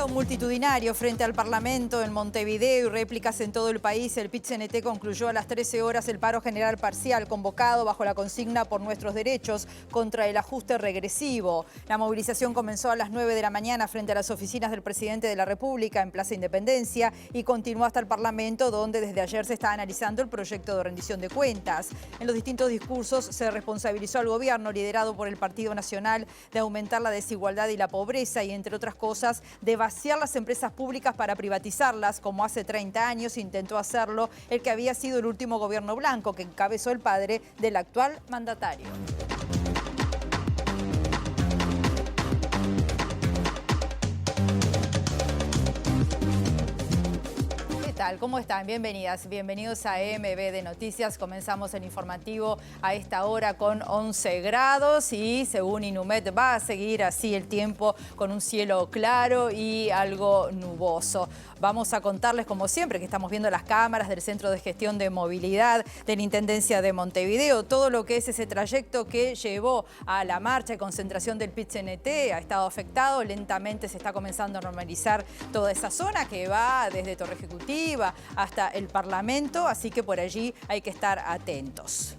Paro multitudinario frente al Parlamento en Montevideo y réplicas en todo el país. El PIT-CNT concluyó a las 13 horas el paro general parcial convocado bajo la consigna por nuestros derechos contra el ajuste regresivo. La movilización comenzó a las 9 de la mañana frente a las oficinas del presidente de la República en Plaza Independencia y continuó hasta el Parlamento, donde desde ayer se está analizando el proyecto de rendición de cuentas. En los distintos discursos se responsabilizó al gobierno liderado por el Partido Nacional de aumentar la desigualdad y la pobreza y, entre otras cosas, de vaciar las empresas públicas para privatizarlas, como hace 30 años intentó hacerlo el que había sido el último gobierno blanco que encabezó el padre del actual mandatario. ¿Qué tal? ¿Cómo están? Bienvenidas, bienvenidos a MB Noticias. Comenzamos el informativo a esta hora con 11 grados y según Inumet va a seguir así el tiempo con un cielo claro y algo nuboso. Vamos a contarles, como siempre, que estamos viendo las cámaras del Centro de Gestión de Movilidad de la Intendencia de Montevideo, todo lo que es ese trayecto que llevó a la marcha y concentración del PIT-CNT ha estado afectado. Lentamente se está comenzando a normalizar toda esa zona que va desde Torre Ejecutiva hasta el Parlamento, así que por allí hay que estar atentos.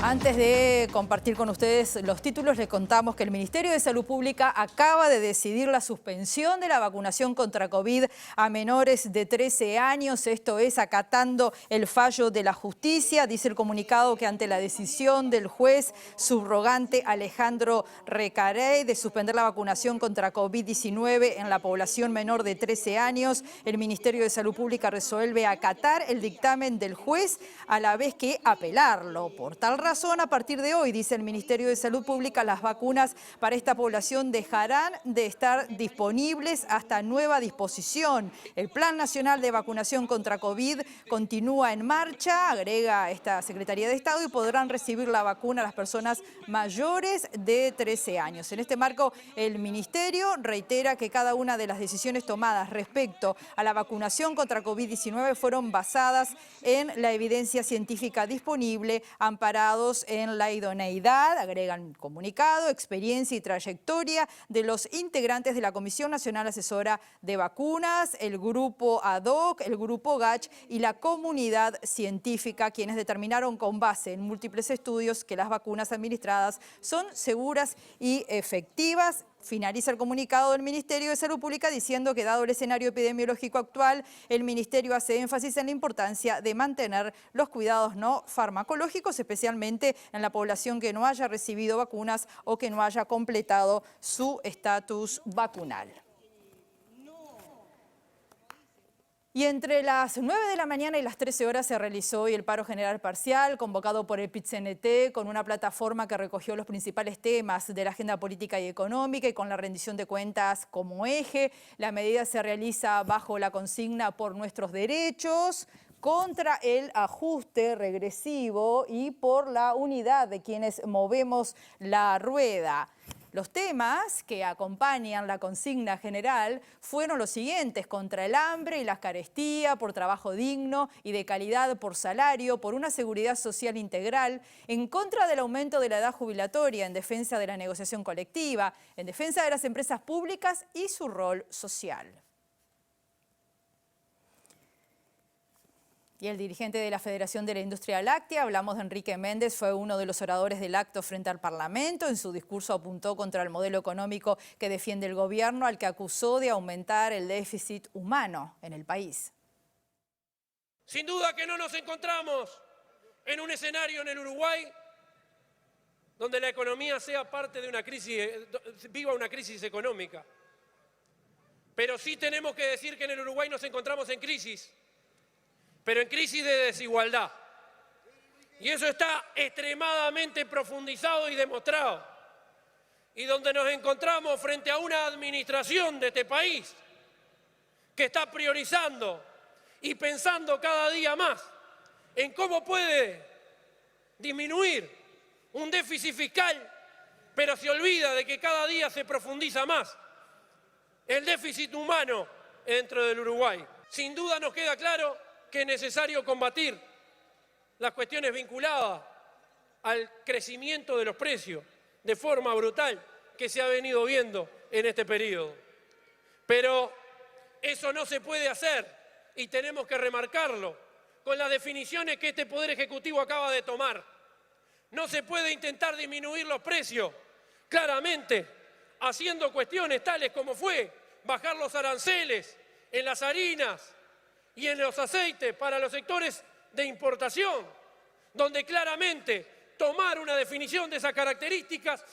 Antes de compartir con ustedes los títulos, les contamos que el Ministerio de Salud Pública acaba de decidir la suspensión de la vacunación contra COVID a menores de 13 años. Esto es acatando el fallo de la justicia. Dice el comunicado que ante la decisión del juez subrogante Alejandro Recarey de suspender la vacunación contra COVID-19 en la población menor de 13 años, el Ministerio de Salud Pública resuelve acatar el dictamen del juez a la vez que apelarlo. Por tal razón, a partir de hoy, dice el Ministerio de Salud Pública, las vacunas para esta población dejarán de estar disponibles hasta nueva disposición. El Plan Nacional de Vacunación contra COVID continúa en marcha, agrega esta Secretaría de Estado, y podrán recibir la vacuna las personas mayores de 13 años. En este marco, el Ministerio reitera que cada una de las decisiones tomadas respecto a la vacunación contra COVID-19 fueron basadas en la evidencia científica disponible, amparados en la idoneidad, agregan comunicado, experiencia y trayectoria de los integrantes de la Comisión Nacional Asesora de Vacunas, el Grupo ad hoc, el Grupo GACH y la comunidad científica, quienes determinaron con base en múltiples estudios que las vacunas administradas son seguras y efectivas. Finaliza el comunicado del Ministerio de Salud Pública diciendo que, dado el escenario epidemiológico actual, el Ministerio hace énfasis en la importancia de mantener los cuidados no farmacológicos, especialmente en la población que no haya recibido vacunas o que no haya completado su estatus vacunal. Y entre las 9 de la mañana y las 13 horas se realizó hoy el paro general parcial convocado por el PIT-CNT con una plataforma que recogió los principales temas de la agenda política y económica y con la rendición de cuentas como eje. La medida se realiza bajo la consigna por nuestros derechos, contra el ajuste regresivo y por la unidad de quienes movemos la rueda. Los temas que acompañan la consigna general fueron los siguientes: contra el hambre y la carestía, por trabajo digno y de calidad por salario, por una seguridad social integral, en contra del aumento de la edad jubilatoria, en defensa de la negociación colectiva, en defensa de las empresas públicas y su rol social. Y el dirigente de la Federación de la Industria Láctea, hablamos de Enrique Méndez, fue uno de los oradores del acto frente al Parlamento. En su discurso apuntó contra el modelo económico que defiende el gobierno, al que acusó de aumentar el déficit humano en el país. Sin duda que no nos encontramos en un escenario en el Uruguay donde la economía sea parte de una crisis, viva una crisis económica. Pero sí tenemos que decir que en el Uruguay nos encontramos en crisis, pero en crisis de desigualdad. Y eso está extremadamente profundizado y demostrado. Y donde nos encontramos frente a una administración de este país que está priorizando y pensando cada día más en cómo puede disminuir un déficit fiscal, pero se olvida de que cada día se profundiza más el déficit humano dentro del Uruguay. Sin duda nos queda claro que es necesario combatir las cuestiones vinculadas al crecimiento de los precios de forma brutal que se ha venido viendo en este periodo. Pero eso no se puede hacer, y tenemos que remarcarlo, con las definiciones que este Poder Ejecutivo acaba de tomar. No se puede intentar disminuir los precios, claramente, haciendo cuestiones tales como fue bajar los aranceles en las harinas y en los aceites para los sectores de importación, donde claramente tomar una definición de esas características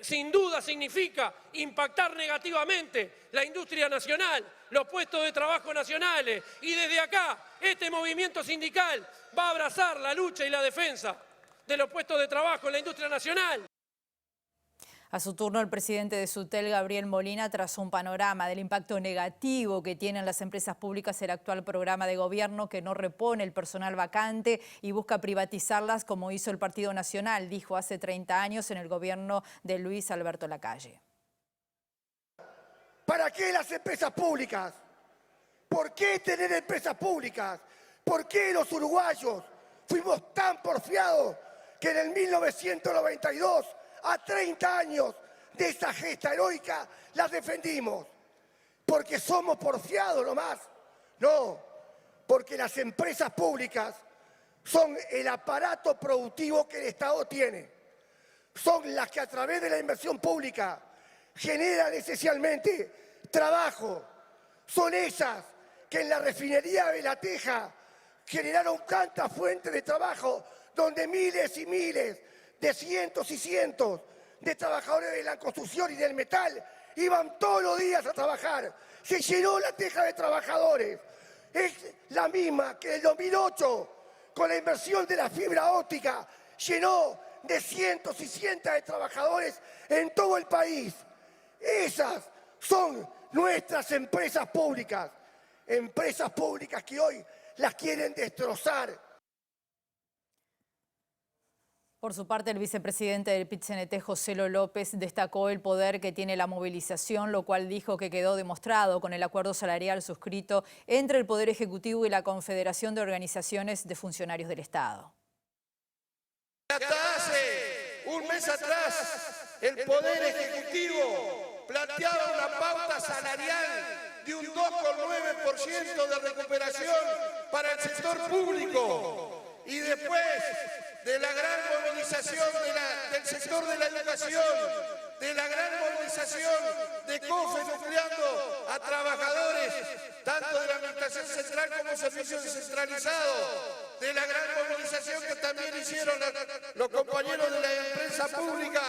sin duda significa impactar negativamente la industria nacional, los puestos de trabajo nacionales, y desde acá este movimiento sindical va a abrazar la lucha y la defensa de los puestos de trabajo en la industria nacional. A su turno, el presidente de SUTEL, Gabriel Molina, trazó un panorama del impacto negativo que tienen las empresas públicas el actual programa de gobierno, que no repone el personal vacante y busca privatizarlas como hizo el Partido Nacional, dijo hace 30 años en el gobierno de Luis Alberto Lacalle. ¿Para qué las empresas públicas? ¿Por qué tener empresas públicas? ¿Por qué los uruguayos fuimos tan porfiados que en el 1992, a 30 años de esa gesta heroica, las defendimos? ¿Porque somos porfiados nomás? No, porque las empresas públicas son el aparato productivo que el Estado tiene. Son las que a través de la inversión pública generan esencialmente trabajo. Son esas que en la refinería de La Teja generaron tantas fuentes de trabajo, donde miles y miles de cientos y cientos de trabajadores de la construcción y del metal iban todos los días a trabajar. Se llenó La Teja de trabajadores. Es la misma que en el 2008, con la inversión de la fibra óptica, llenó de cientos y cientos de trabajadores en todo el país. Esas son nuestras empresas públicas que hoy las quieren destrozar. Por su parte, el vicepresidente del PIT-CNT, José Lo López, destacó el poder que tiene la movilización, lo cual dijo que quedó demostrado con el acuerdo salarial suscrito entre el Poder Ejecutivo y la Confederación de Organizaciones de Funcionarios del Estado. Hasta hace un mes atrás, el Poder Ejecutivo planteaba una pauta salarial de un 2,9% de recuperación para el sector público. Y después de la gran movilización del sector de la educación, de la gran movilización de COFE nucleando a trabajadores, tanto de la Administración Central como servicios descentralizados, de la gran movilización que también hicieron los compañeros de la empresa pública,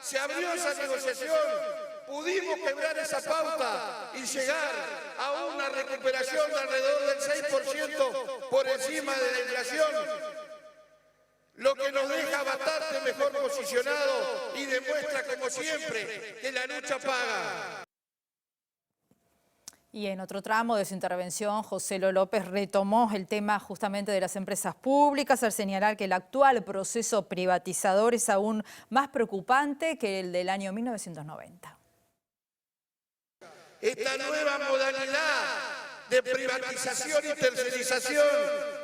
se abrió esa negociación, pudimos quebrar esa pauta y llegar a una recuperación de alrededor del 6% por encima de la inflación, lo que nos deja bastante mejor posicionado y demuestra, como siempre, que la lucha paga. Y en otro tramo de su intervención, José Lo López retomó el tema justamente de las empresas públicas al señalar que el actual proceso privatizador es aún más preocupante que el del año 1990. Esta nueva modalidad de privatización y tercerización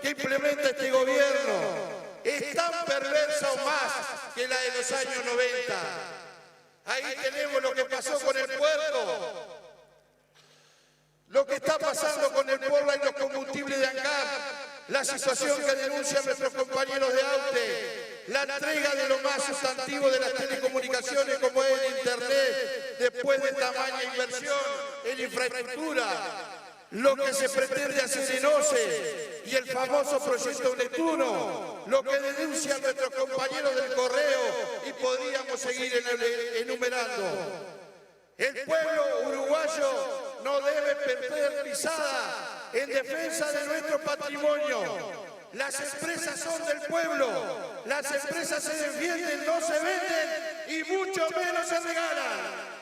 que implementa este gobierno es tan perversa o más que la de los años 90. Ahí tenemos lo que pasó con el puerto, lo que está pasando con el Portland y los combustibles de ANCAP, la situación que denuncian nuestros compañeros de AUTE, la entrega de lo más sustantivo de las telecomunicaciones como es el Internet, después de tamaña inversión en infraestructura, lo que se pretende hacer en OCE y el famoso proyecto Neptuno, lo que denuncian nuestros compañeros del Correo, y podríamos seguir enumerando. El pueblo uruguayo no debe perder pisada en defensa de nuestro patrimonio. Las empresas son del pueblo, las empresas se defienden, no se venden y mucho menos se regalan.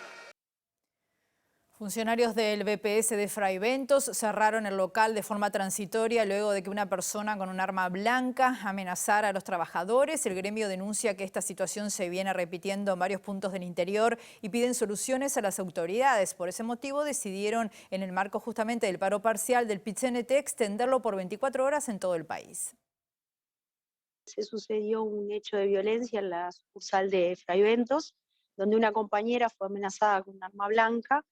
Funcionarios del BPS de Fraiventos cerraron el local de forma transitoria luego de que una persona con un arma blanca amenazara a los trabajadores. El gremio denuncia que esta situación se viene repitiendo en varios puntos del interior y piden soluciones a las autoridades. Por ese motivo decidieron, en el marco justamente del paro parcial del PIT-CNT, extenderlo por 24 horas en todo el país. Se sucedió un hecho de violencia en la sucursal de Fraiventos, donde una compañera fue amenazada con un arma blanca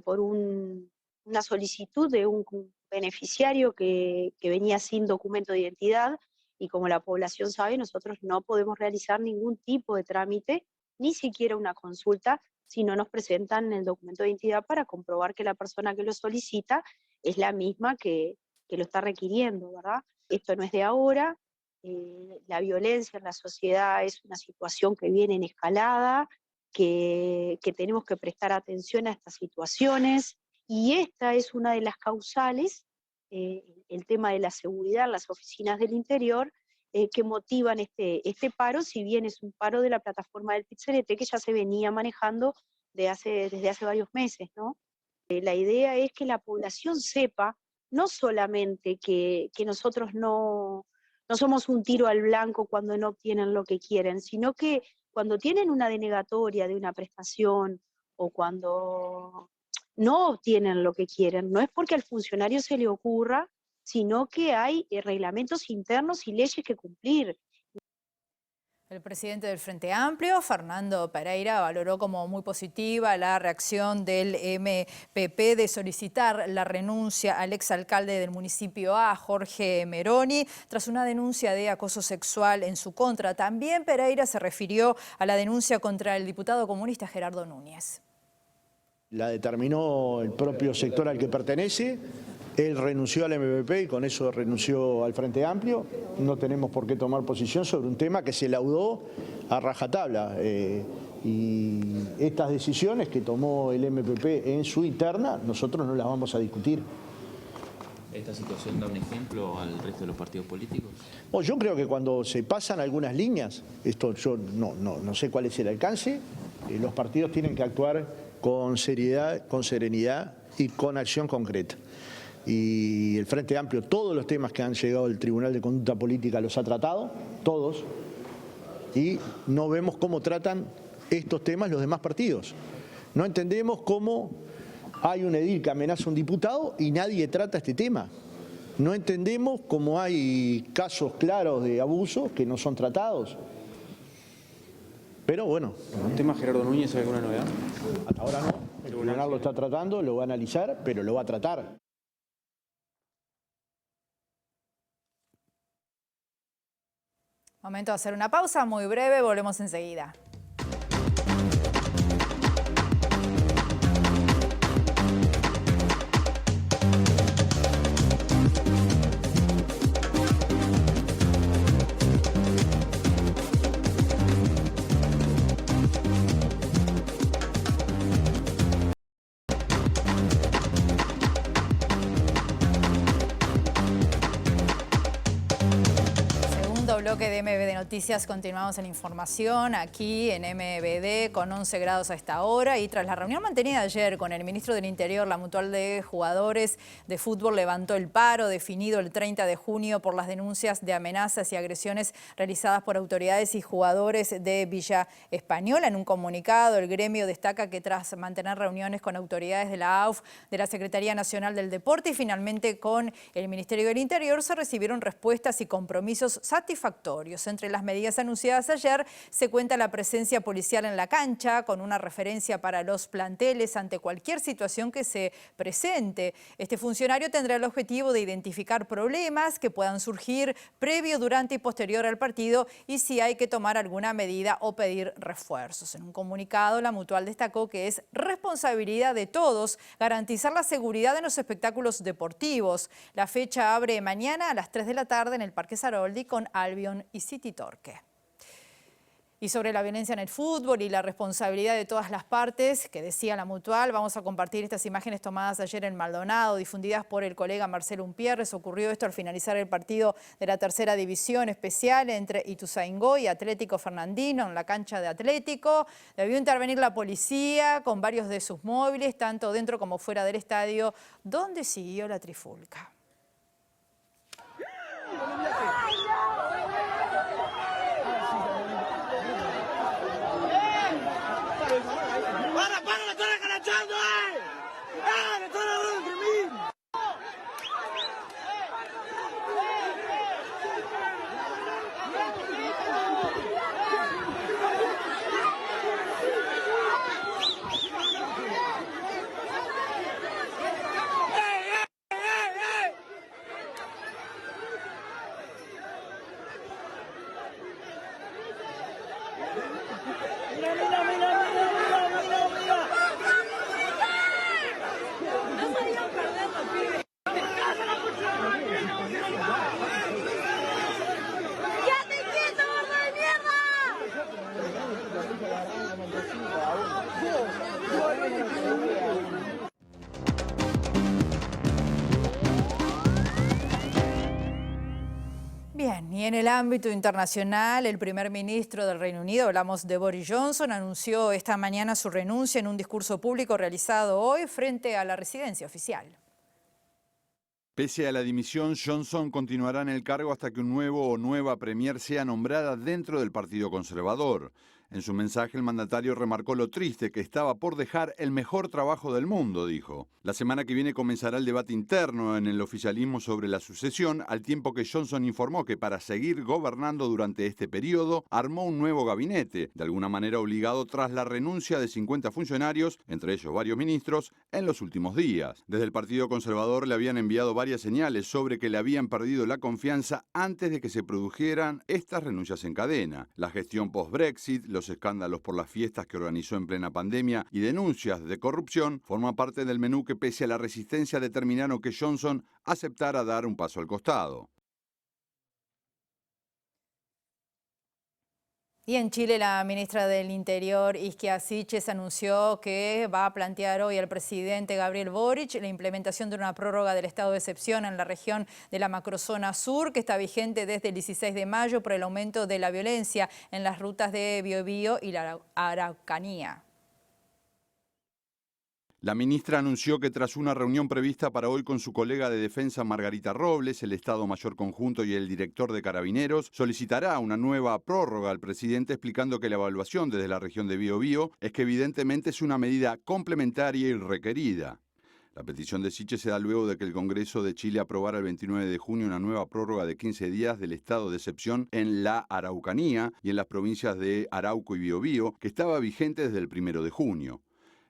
por una solicitud de un beneficiario que venía sin documento de identidad, y como la población sabe, nosotros no podemos realizar ningún tipo de trámite, ni siquiera una consulta, si no nos presentan el documento de identidad para comprobar que la persona que lo solicita es la misma que lo está requiriendo, ¿verdad? Esto no es de ahora, la violencia en la sociedad es una situación que viene en escalada, que tenemos que prestar atención a estas situaciones, y esta es una de las causales, el tema de la seguridad en las oficinas del interior, que motivan este paro, si bien es un paro de la plataforma del Pit-CNT que ya se venía manejando desde hace varios meses, ¿no? La idea es que la población sepa no solamente que nosotros no somos un tiro al blanco cuando no obtienen lo que quieren, sino que cuando tienen una denegatoria de una prestación o cuando no obtienen lo que quieren, no es porque al funcionario se le ocurra, sino que hay reglamentos internos y leyes que cumplir. El presidente del Frente Amplio, Fernando Pereira, valoró como muy positiva la reacción del MPP de solicitar la renuncia al exalcalde del municipio A, Jorge Meroni, tras una denuncia de acoso sexual en su contra. También Pereira se refirió a la denuncia contra el diputado comunista Gerardo Núñez. La determinó el propio sector al que pertenece. Él renunció al MPP y con eso renunció al Frente Amplio. No tenemos por qué tomar posición sobre un tema que se laudó a rajatabla. Y estas decisiones que tomó el MPP en su interna, nosotros no las vamos a discutir. ¿Esta situación da un ejemplo al resto de los partidos políticos? Yo creo que cuando se pasan algunas líneas, esto yo no sé cuál es el alcance, los partidos tienen que actuar con seriedad, con serenidad y con acción concreta. Y el Frente Amplio, todos los temas que han llegado al Tribunal de Conducta Política los ha tratado, todos, y no vemos cómo tratan estos temas los demás partidos. No entendemos cómo hay un edil que amenaza a un diputado y nadie trata este tema. No entendemos cómo hay casos claros de abuso que no son tratados. Pero bueno. ¿El tema Gerardo Núñez hay alguna novedad? Hasta ahora no. El tribunal lo está tratando, lo va a analizar, pero lo va a tratar. Momento de hacer una pausa muy breve, volvemos enseguida. Bloque de MBD Noticias, continuamos en información aquí en MBD con 11 grados a esta hora, y tras la reunión mantenida ayer con el ministro del Interior, la Mutual de Jugadores de Fútbol levantó el paro definido el 30 de junio por las denuncias de amenazas y agresiones realizadas por autoridades y jugadores de Villa Española. En un comunicado, el gremio destaca que tras mantener reuniones con autoridades de la AUF, de la Secretaría Nacional del Deporte y finalmente con el Ministerio del Interior, se recibieron respuestas y compromisos satisfactorios. Entre las medidas anunciadas ayer se cuenta la presencia policial en la cancha, con una referencia para los planteles ante cualquier situación que se presente. Este funcionario tendrá el objetivo de identificar problemas que puedan surgir previo, durante y posterior al partido, y si hay que tomar alguna medida o pedir refuerzos. En un comunicado, la Mutual destacó que es responsabilidad de todos garantizar la seguridad en los espectáculos deportivos. La fecha abre mañana a las 3 de la tarde en el Parque Saroldi con Albion y City Torque. Y sobre la violencia en el fútbol y la responsabilidad de todas las partes, que decía la Mutual, vamos a compartir estas imágenes tomadas ayer en Maldonado, difundidas por el colega Marcelo Umpierres. Ocurrió esto al finalizar el partido de la tercera división especial entre Ituzaingó y Atlético Fernandino en la cancha de Atlético. Debió intervenir la policía con varios de sus móviles, tanto dentro como fuera del estadio, donde siguió la trifulca. ¡Para, le están agarrachando, le están agarrando entre mí! Bien, y en el ámbito internacional, el primer ministro del Reino Unido, hablamos de Boris Johnson, anunció esta mañana su renuncia en un discurso público realizado hoy frente a la residencia oficial. Pese a la dimisión, Johnson continuará en el cargo hasta que un nuevo o nueva premier sea nombrada dentro del Partido Conservador. En su mensaje, el mandatario remarcó lo triste que estaba por dejar el mejor trabajo del mundo, dijo. La semana que viene comenzará el debate interno en el oficialismo sobre la sucesión, al tiempo que Johnson informó que para seguir gobernando durante este periodo, armó un nuevo gabinete, de alguna manera obligado tras la renuncia de 50 funcionarios, entre ellos varios ministros, en los últimos días. Desde el Partido Conservador le habían enviado varias señales sobre que le habían perdido la confianza antes de que se produjeran estas renuncias en cadena. La gestión post-Brexit, los escándalos por las fiestas que organizó en plena pandemia y denuncias de corrupción forman parte del menú que, pese a la resistencia, determinaron que Johnson aceptara dar un paso al costado. Y en Chile, la ministra del Interior, Isquia Siches, anunció que va a plantear hoy al presidente Gabriel Boric la implementación de una prórroga del estado de excepción en la región de la macrozona sur, que está vigente desde el 16 de mayo por el aumento de la violencia en las rutas de Biobío y la Araucanía. La ministra anunció que tras una reunión prevista para hoy con su colega de defensa Margarita Robles, el Estado Mayor Conjunto y el director de Carabineros, solicitará una nueva prórroga al presidente, explicando que la evaluación desde la región de Biobío es que evidentemente es una medida complementaria y requerida. La petición de Siches se da luego de que el Congreso de Chile aprobara el 29 de junio una nueva prórroga de 15 días del estado de excepción en la Araucanía y en las provincias de Arauco y Biobío, que estaba vigente desde el 1 de junio.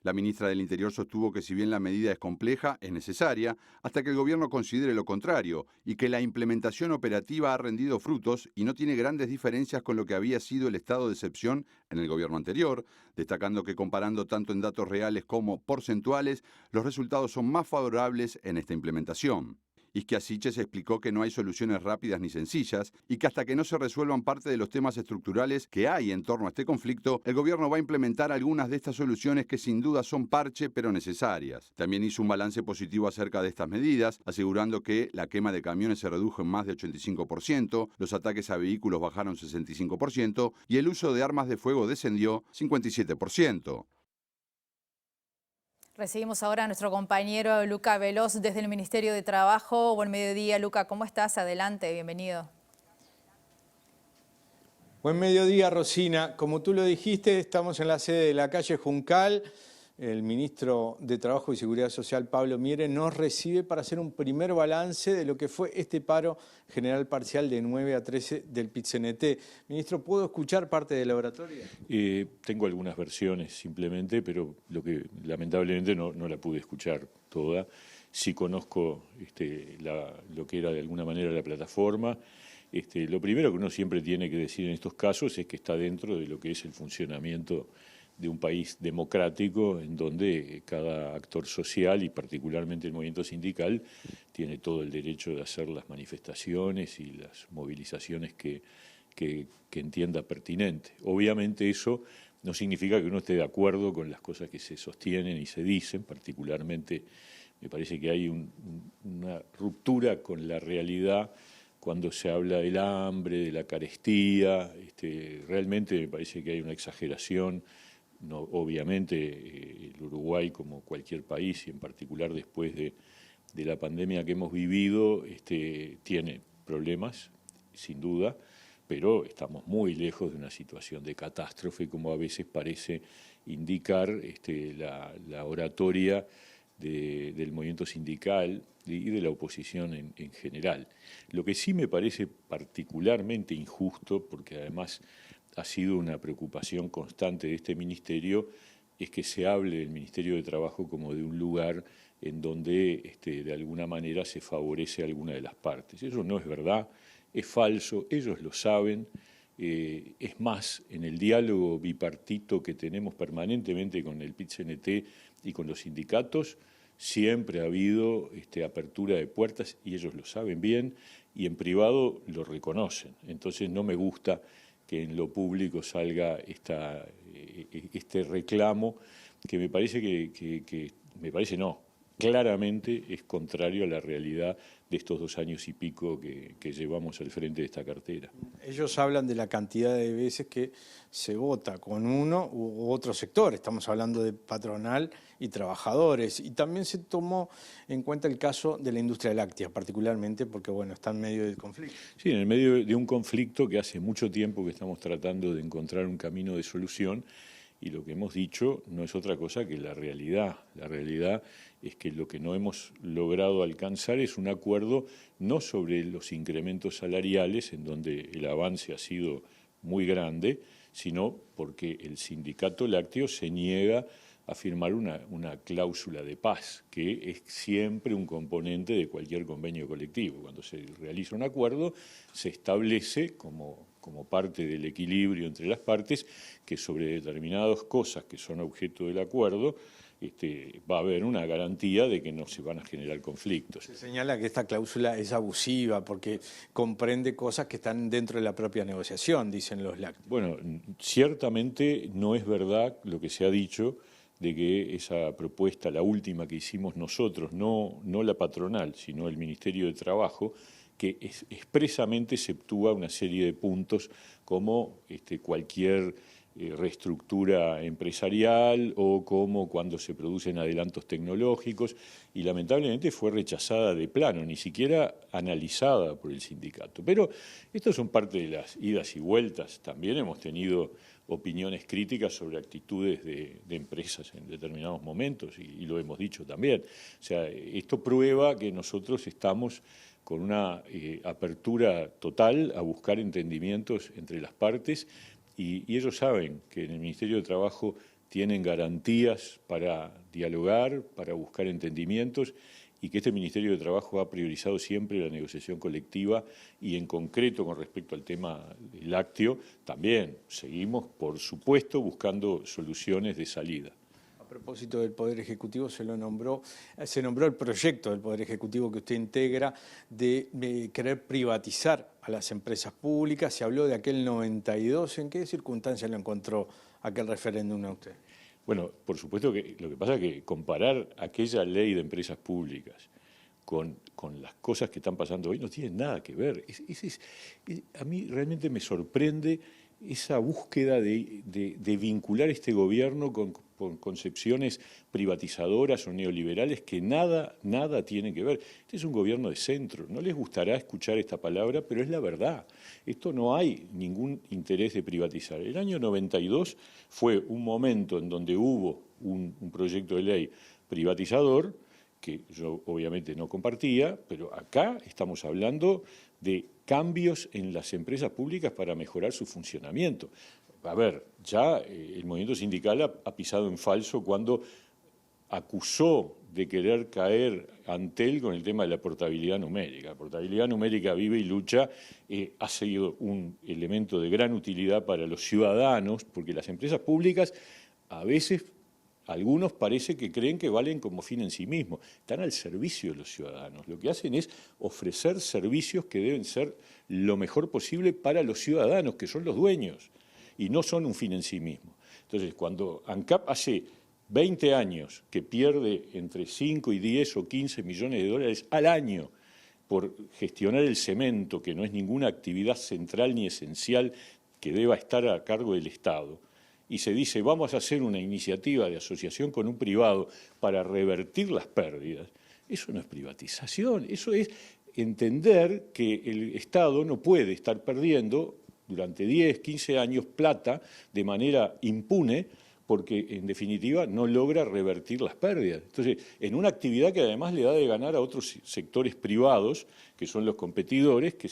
La ministra del Interior sostuvo que si bien la medida es compleja, es necesaria, hasta que el gobierno considere lo contrario, y que la implementación operativa ha rendido frutos y no tiene grandes diferencias con lo que había sido el estado de excepción en el gobierno anterior, destacando que comparando tanto en datos reales como porcentuales, los resultados son más favorables en esta implementación. Isquia Siches explicó que no hay soluciones rápidas ni sencillas y que hasta que no se resuelvan parte de los temas estructurales que hay en torno a este conflicto, el gobierno va a implementar algunas de estas soluciones que sin duda son parche pero necesarias. También hizo un balance positivo acerca de estas medidas, asegurando que la quema de camiones se redujo en más de 85%, los ataques a vehículos bajaron 65% y el uso de armas de fuego descendió 57%. Recibimos ahora a nuestro compañero Luca Veloz desde el Ministerio de Trabajo. Buen mediodía, Luca. ¿Cómo estás? Adelante, bienvenido. Buen mediodía, Rosina. Como tú lo dijiste, estamos en la sede de la calle Juncal. El ministro de Trabajo y Seguridad Social, Pablo Mieres, nos recibe para hacer un primer balance de lo que fue este paro general parcial de 9 a 13 del PIT-CNT. Ministro, ¿puedo escuchar parte de la oratoria? Tengo algunas versiones simplemente, pero lo que lamentablemente no la pude escuchar toda. Sí conozco lo que era de alguna manera la plataforma. Lo primero que uno siempre tiene que decir en estos casos es que está dentro de lo que es el funcionamiento de un país democrático en donde cada actor social y particularmente el movimiento sindical tiene todo el derecho de hacer las manifestaciones y las movilizaciones que entienda pertinente. Obviamente eso no significa que uno esté de acuerdo con las cosas que se sostienen y se dicen, particularmente me parece que hay una ruptura con la realidad cuando se habla del hambre, de la carestía. Realmente me parece que hay una exageración. No, obviamente el Uruguay, como cualquier país, y en particular después de la pandemia que hemos vivido, tiene problemas, sin duda, pero estamos muy lejos de una situación de catástrofe, como a veces parece indicar la oratoria del movimiento sindical y de la oposición en general. Lo que sí me parece particularmente injusto, porque además ha sido una preocupación constante de este ministerio, es que se hable del Ministerio de Trabajo como de un lugar en donde de alguna manera se favorece a alguna de las partes. Eso no es verdad, es falso, ellos lo saben. Es más, en el diálogo bipartito que tenemos permanentemente con el PIT-CNT y con los sindicatos, siempre ha habido apertura de puertas y ellos lo saben bien y en privado lo reconocen. Entonces no me gusta que en lo público salga este reclamo que me parece claramente es contrario a la realidad de estos 2 años y pico que llevamos al frente de esta cartera. Ellos hablan de la cantidad de veces que se vota con uno u otro sector. Estamos hablando de patronal y trabajadores. Y también se tomó en cuenta el caso de la industria láctea, particularmente porque, bueno, está en medio del conflicto. Sí, en el medio de un conflicto que hace mucho tiempo que estamos tratando de encontrar un camino de solución. Y lo que hemos dicho no es otra cosa que la realidad. La realidad es que lo que no hemos logrado alcanzar es un acuerdo no sobre los incrementos salariales, en donde el avance ha sido muy grande, sino porque el sindicato lácteo se niega a firmar una cláusula de paz, que es siempre un componente de cualquier convenio colectivo. Cuando se realiza un acuerdo, se establece como parte del equilibrio entre las partes, que sobre determinadas cosas que son objeto del acuerdo va a haber una garantía de que no se van a generar conflictos. Se señala que esta cláusula es abusiva porque comprende cosas que están dentro de la propia negociación, dicen los lácteos. Bueno, ciertamente no es verdad lo que se ha dicho de que esa propuesta, la última que hicimos nosotros, no la patronal, sino el Ministerio de Trabajo, que expresamente exceptúa una serie de puntos como cualquier reestructura empresarial o como cuando se producen adelantos tecnológicos, y lamentablemente fue rechazada de plano, ni siquiera analizada por el sindicato. Pero estos son parte de las idas y vueltas. También hemos tenido opiniones críticas sobre actitudes de empresas en determinados momentos, y lo hemos dicho también. O sea, esto prueba que nosotros estamos con una apertura total a buscar entendimientos entre las partes, y ellos saben que en el Ministerio de Trabajo tienen garantías para dialogar, para buscar entendimientos, y que este Ministerio de Trabajo ha priorizado siempre la negociación colectiva, y en concreto con respecto al tema lácteo también seguimos, por supuesto, buscando soluciones de salida. A propósito del Poder Ejecutivo, se nombró el proyecto del Poder Ejecutivo que usted integra de querer privatizar a las empresas públicas. Se habló de aquel 92. ¿En qué circunstancias lo encontró aquel referéndum a usted? Bueno, por supuesto que lo que pasa es que comparar aquella ley de empresas públicas con las cosas que están pasando hoy no tiene nada que ver. A mí realmente me sorprende esa búsqueda de vincular este gobierno con concepciones privatizadoras o neoliberales que nada tienen que ver. Este es un gobierno de centro. No les gustará escuchar esta palabra, pero es la verdad. Esto no hay ningún interés de privatizar. El año 92 fue un momento en donde hubo un proyecto de ley privatizador, que yo obviamente no compartía, pero acá estamos hablando de cambios en las empresas públicas para mejorar su funcionamiento. A ver, ya el movimiento sindical ha pisado en falso cuando acusó de querer caer Antel con el tema de la portabilidad numérica. La portabilidad numérica vive y lucha, ha sido un elemento de gran utilidad para los ciudadanos, porque las empresas públicas a veces, algunos parece que creen que valen como fin en sí mismos, están al servicio de los ciudadanos. Lo que hacen es ofrecer servicios que deben ser lo mejor posible para los ciudadanos, que son los dueños, y no son un fin en sí mismo. Entonces, cuando ANCAP hace 20 años que pierde entre 5 y 10 o 15 millones de dólares al año por gestionar el cemento, que no es ninguna actividad central ni esencial que deba estar a cargo del Estado, y se dice vamos a hacer una iniciativa de asociación con un privado para revertir las pérdidas, eso no es privatización, eso es entender que el Estado no puede estar perdiendo durante 10, 15 años plata de manera impune, porque en definitiva no logra revertir las pérdidas. Entonces, en una actividad que además le da de ganar a otros sectores privados, que son los competidores, que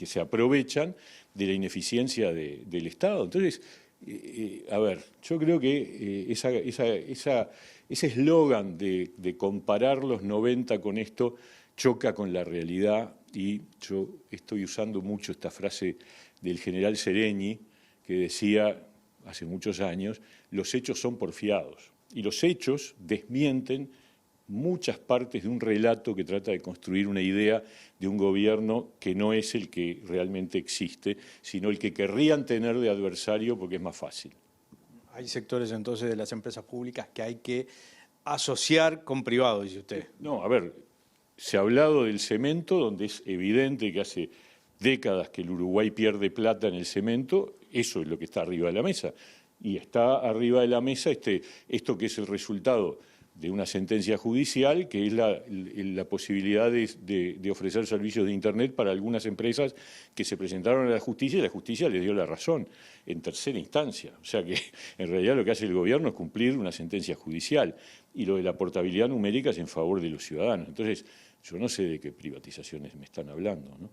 se aprovechan de la ineficiencia del Estado. Entonces, a ver, yo creo que ese eslogan de comparar los 90 con esto choca con la realidad, y yo estoy usando mucho esta frase del general Seregni, que decía hace muchos años, los hechos son porfiados, y los hechos desmienten muchas partes de un relato que trata de construir una idea de un gobierno que no es el que realmente existe, sino el que querrían tener de adversario porque es más fácil. Hay sectores entonces de las empresas públicas que hay que asociar con privados, dice usted. No, a ver, se ha hablado del cemento, donde es evidente que hace décadas que el Uruguay pierde plata en el cemento, eso es lo que está arriba de la mesa. Y está arriba de la mesa esto que es el resultado de una sentencia judicial, que es la posibilidad de ofrecer servicios de Internet para algunas empresas que se presentaron a la justicia y la justicia les dio la razón en tercera instancia. O sea que en realidad lo que hace el gobierno es cumplir una sentencia judicial y lo de la portabilidad numérica es en favor de los ciudadanos. Entonces, yo no sé de qué privatizaciones me están hablando, ¿no?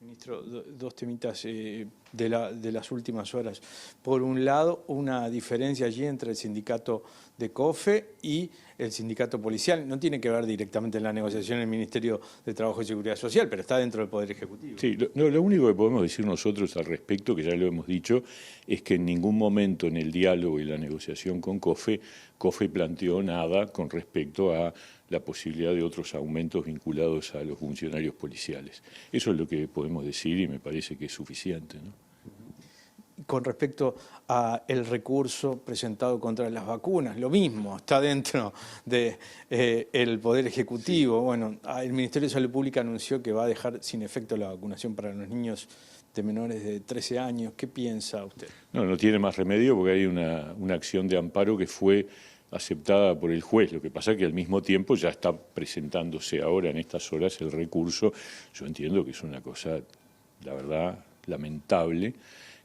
Ministro, dos temitas de las últimas horas. Por un lado, una diferencia allí entre el sindicato de COFE y el sindicato policial. No tiene que ver directamente en la negociación el Ministerio de Trabajo y Seguridad Social, pero está dentro del Poder Ejecutivo. Sí, lo único que podemos decir nosotros al respecto, que ya lo hemos dicho, es que en ningún momento en el diálogo y la negociación con COFE planteó nada con respecto a la posibilidad de otros aumentos vinculados a los funcionarios policiales. Eso es lo que podemos decir y me parece que es suficiente, ¿no? Con respecto al recurso presentado contra las vacunas, lo mismo, está dentro del Poder Ejecutivo. Bueno, el Ministerio de Salud Pública anunció que va a dejar sin efecto la vacunación para los niños de menores de 13 años. ¿Qué piensa usted? No tiene más remedio porque hay una acción de amparo que fue aceptada por el juez. Lo que pasa es que al mismo tiempo ya está presentándose ahora en estas horas el recurso. Yo entiendo que es una cosa, la verdad, lamentable,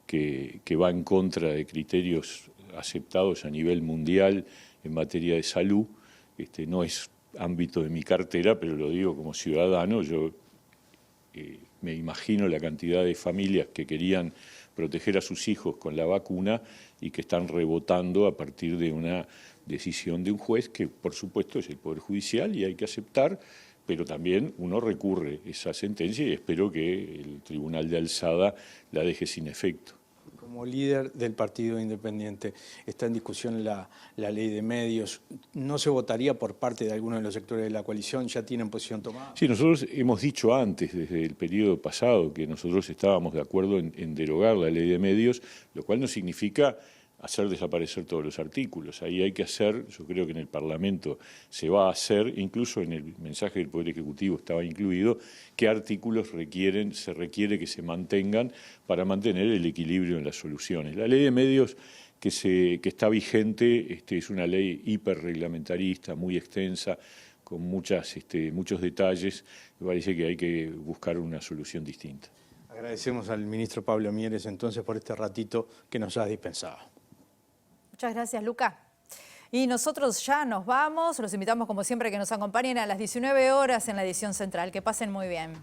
que va en contra de criterios aceptados a nivel mundial en materia de salud. No es ámbito de mi cartera, pero lo digo como ciudadano. Yo me imagino la cantidad de familias que querían proteger a sus hijos con la vacuna y que están rebotando a partir de una decisión de un juez que, por supuesto, es el Poder Judicial y hay que aceptar, pero también uno recurre esa sentencia y espero que el Tribunal de Alzada la deje sin efecto. Como líder del Partido Independiente, está en discusión la ley de medios. ¿No se votaría por parte de algunos de los sectores de la coalición? ¿Ya tienen posición tomada? Sí, nosotros hemos dicho antes, desde el periodo pasado, que nosotros estábamos de acuerdo en derogar la ley de medios, lo cual no significa hacer desaparecer todos los artículos. Ahí hay que hacer, yo creo que en el Parlamento se va a hacer, incluso en el mensaje del Poder Ejecutivo estaba incluido, qué artículos se requiere que se mantengan para mantener el equilibrio en las soluciones. La ley de medios que está vigente es una ley hiperreglamentarista, muy extensa, con muchos detalles. Me parece que hay que buscar una solución distinta. Agradecemos al ministro Pablo Mieres entonces por este ratito que nos ha dispensado. Muchas gracias, Luca. Y nosotros ya nos vamos. Los invitamos, como siempre, a que nos acompañen a las 19 horas en la edición central. Que pasen muy bien.